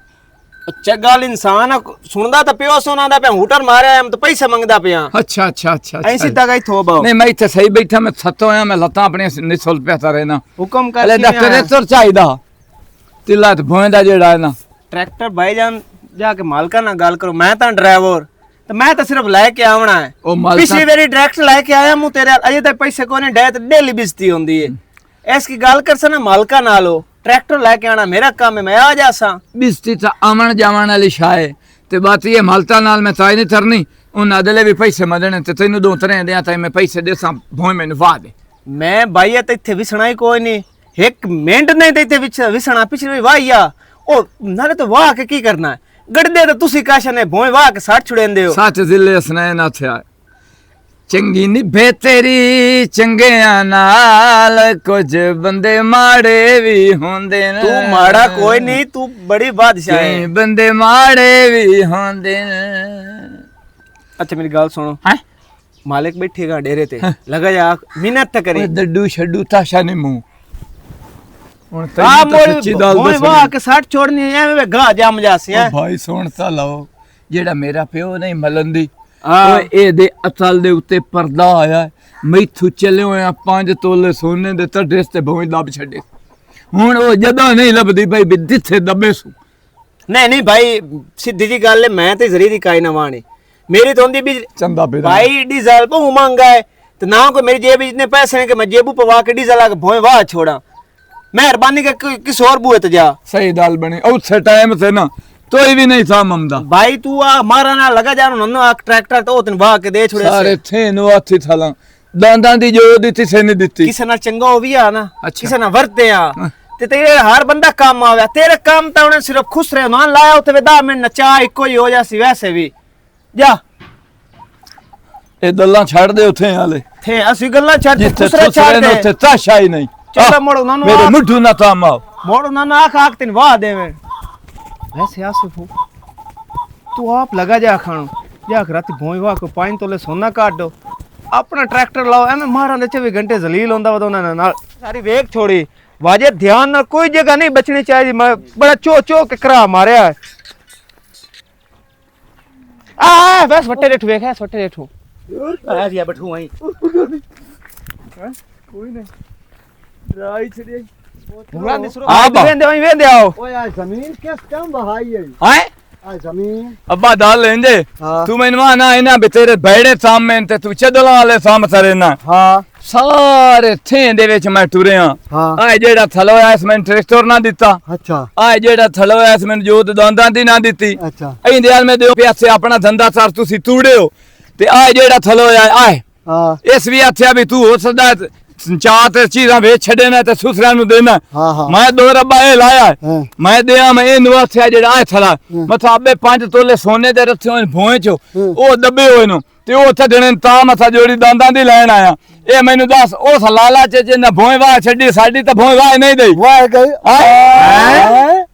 Speaker 7: चगल इंसान सुनदा तो पियो सुनादा पे हूटर मारे हम तो पैसे मंगदा पिया
Speaker 2: अच्छा अच्छा अच्छा
Speaker 7: ऐ सीधा गई थो बाओ
Speaker 2: नहीं मैं इथे सही बैठा मैं थतो आया मैं लत्तां अपनी निसल पिया रहना
Speaker 7: हुक्म कर
Speaker 2: अले डॉक्टर रेतर चाहिदा तिला ते भोंदा जेड़ा है ना
Speaker 7: ट्रैक्टर भाईजान जाके मालका ना गल करो मैं तां ड्राइवर तो मैं तो सिर्फ लेके आवना है
Speaker 2: ओ मालका
Speaker 7: पिछली बारी डायरेक्ट लेके आया मु तेरे अजे तक पैसे कोने डे ते डेली बेइज्जती होंदी है इसकी गल कर सना मालका नालो ट्रैक्टर लेके आना मेरा काम है मैं आ जासा
Speaker 2: बिस्ती ता आवन जावन वाली शाए ते बात ये मालता नाल मैं ताई नहीं तरनी उन अदले भी पैसे मदने ते तैनू दो तरह दे ताई मैं पैसे देसा भोए मैनू वा दे
Speaker 7: मैं भाई ते इथे विसना ही कोई नहीं एक मिनट नहीं ते इथे विसना पिछली वाहिया ओ नाले तो वाह के की करना है गड़दे तो तुसी काशा ने भोए वाह के साथ छुड़ेंदे हो
Speaker 2: सच जिले असना ना थे चंगी निभे तेरी चंगिया नाल कुछ बंदे माड़े भी होंदे न
Speaker 7: तू माड़ा कोई नहीं तू बड़ी बादशाह है
Speaker 2: कई बंदे माड़े भी होंदे न
Speaker 7: अच्छा मेरी गल सुनो
Speaker 2: हैं
Speaker 7: मालिक बैठेगा डेरे ते लगा जा मिन्नत त करे
Speaker 2: दड्डू छड्डू ताशा ने मुंह हुन
Speaker 7: आ मोर
Speaker 2: सच्ची दाल
Speaker 7: भोए
Speaker 2: दस
Speaker 7: वाह के साथ छोड़नी है वे गा जाम जासी है
Speaker 2: भाई सुन ता लो जेड़ा मेरा प्यो नहीं मलंदी ਓਏ ਇਹਦੇ ਅਸਲ ਦੇ ਉੱਤੇ ਪਰਦਾ ਆਇਆ ਹੈ। ਮੈਥੋਂ ਚੱਲੇ ਹੋਇਆ 5 ਤੋਲੇ ਸੋਨੇ ਦੇ ਟੱਡੇ ਤੇ ਭਵੇਂ ਲੱਭ ਛੱਡੇ। ਹੁਣ ਉਹ ਜਦੋਂ ਨਹੀਂ ਲੱਭਦੀ ਭਾਈ ਵੀ ਜਿੱਥੇ ਦੱਬੇ ਸੂ।
Speaker 7: नहीं नहीं भाई सीधी जी गल है मैं तो जरी दी काई ना वाणी मेरी तो होंदी भी
Speaker 2: चंदा बेरा
Speaker 7: भाई डीजल बहु महंगा है तो ना कोई मेरी जेब में इतने पैसे हैं कि मैं जेबू पवा के डीजल आके भोए वाह छोड़ा मेहरबानी कर किस और बुए तो जा
Speaker 2: सही दाल बनी उस टाइम से ना तो भी नहीं था ममदा
Speaker 7: भाई तू आ मारा ना लगा जा नन्नो आ ट्रैक्टर तो तेन वाह के दे छोड़े
Speaker 2: सारे थे नो हाथी थाला दांदां दी जो दित्ती से नहीं दित्ती
Speaker 7: किसे ना चंगा हो भी आ ना
Speaker 2: अच्छा।
Speaker 7: किसे ना वरते आ ते तेरे हर बंदा काम आवे तेरे काम तो उन्हें सिर्फ खुश रहे ना लाया उते वे 10 मिनट नचा इको ही हो जासी वैसे भी जा
Speaker 2: ए दल्ला छाड़ दे उथे हाले
Speaker 7: थे असि गल्ला छाड़
Speaker 2: जिथे
Speaker 7: खुश रहे
Speaker 2: छाड़
Speaker 7: छाड़
Speaker 2: दे
Speaker 7: दे
Speaker 2: उथे ताशा ही नहीं
Speaker 7: चलो मोड़ उन्होंने
Speaker 2: मेरे मुठू ना ताम आओ
Speaker 7: मोड़ उन्होंने आँख आँख तीन वाह देवे वैसे आसिफ हो तू आप लगा जा खानो जा राती भोई वाह को 5 तोले सोना काट दो अपना ट्रैक्टर लाओ एने मारा ने 24 घंटे जलील होंदा वदों ना सारी वेग छोड़ी वाजे ध्यान ना कोई जगह नहीं बचनी चाहिए मैं बड़ा चो चो के करा मारया है आ बस वट्टे रेठू वेख है वट्टे रेठू
Speaker 5: ਆ ਗਿਆ ਬਠੂ ਆਈ
Speaker 2: कोई नहीं राई छड़ी
Speaker 7: पूरा निसरो
Speaker 2: आ बा।
Speaker 7: वेंदे आओ
Speaker 1: ओए आ जमीन किस टाइम बहाई है
Speaker 2: हाय
Speaker 1: आ जमीन
Speaker 2: अब्बा दाल लेंजे
Speaker 1: हाँ।
Speaker 2: तू मैनू आना है ना भी तेरे बैड़े सामने ते तू चदला वाले साम सरे ना
Speaker 1: हाँ
Speaker 2: सारे थे दे विच मैं टुरे हां
Speaker 1: हाँ
Speaker 2: आ जेड़ा थलो है इस मैं ट्रैक्टर ना दिता
Speaker 1: अच्छा
Speaker 2: आ जेड़ा थलो है इस मैं जोत दांदां दी ना दिती
Speaker 1: अच्छा
Speaker 2: ऐ दियाल में दियो प्यासे अपना धंधा सार तुसी तूड़े हो ते आ जेड़ा थलो है आए
Speaker 1: हाँ
Speaker 2: इस भी आथया भी तू हो सदा चार ते चीज़ां वेच छड़े ना ते सुसरा नु देना
Speaker 1: हाँ हाँ
Speaker 2: मैं 2 रब्बा ए लाया
Speaker 1: हाँ।
Speaker 2: मैं दिया मैं ए नु आथया जेड़ा आ थला मथा अबे 5 तोले सोने दे रखे होए भोए चो ओ दबे होए नु ते ओ थे देने ता मथा जोड़ी दांदां दी लैन आया ए मैनू दस उस लाला च जे ना भोए वाह छड़ी साडी ते भोए वाह नहीं दई
Speaker 1: वाह गई
Speaker 2: हैं?